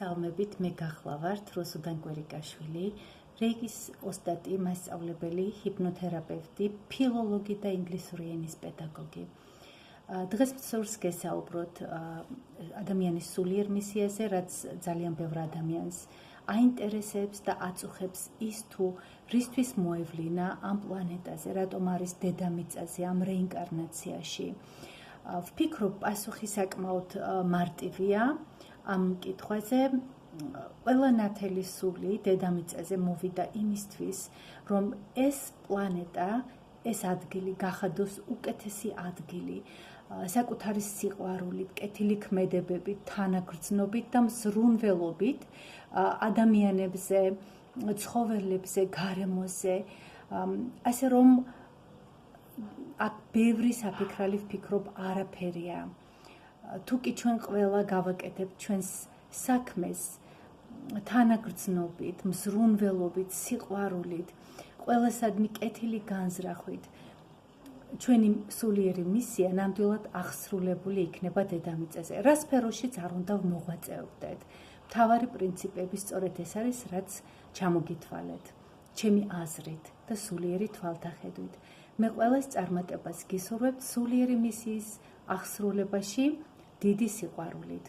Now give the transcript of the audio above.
მოგესალმებით, მე გახლა ვართ რუსუდან კვერიკაშვილი, რეიკის ოსტატი, მასწავლებელი, ჰიპნოთერაპევტი, ფილოლოგი და ინგლისური ენის პედაგოგი. დღეს მსურს გესაუბროთ ადამიანის სულიერ მისიაზე, რაც ძალიან ბევრ ადამიანს აინტერესებს და აწუხებს ის თუ რისთვის მოევლინა ამ პლანეტაზე, რატომ არის დედამიწაზე, ამ რეინკარნაციაში. ვფიქრობ, პასუხი საკმაოდ მარტივია ამ კითხვაზე. ყველა ნათელი სული დედამიწაზე მოვიდა იმისთვის, რომ ეს პლანეტა, ეს ადგილი გახადოს უკეთესი ადგილი, საკუთარი სიყვარულით, კეთილი ქმედებებით, თანაგრძნობით და მზრუნველობით ადამიანებზე, ცხოველებზე, გარემოზე, ასე რომ აქ ბევრი საფიქრალი ვფიქრობ არაფერია. თუკი ჩვენ ყველა გავაკეთებთ ჩვენს საქმეს თანაგრძნობით, მზრუნველობით, სიყვარულით, ყველასადმი კეთილი განზრახვით, ჩვენი სულიერი მისია ნამდვილად აღსრულებული იქნება დედამიწაზე. რა სფეროშიც არ უნდა მოღვაწეობდეთ. მთავარი პრინციპები სწორედ ეს არის, რაც ჩამოგითვალეთ, ჩემი აზრით და სულიერი თვალთახედვით. მე ყველას წარმატებას გისურვებთ სულიერი მისიის აღსრულებაში დიდი სიყვარულით.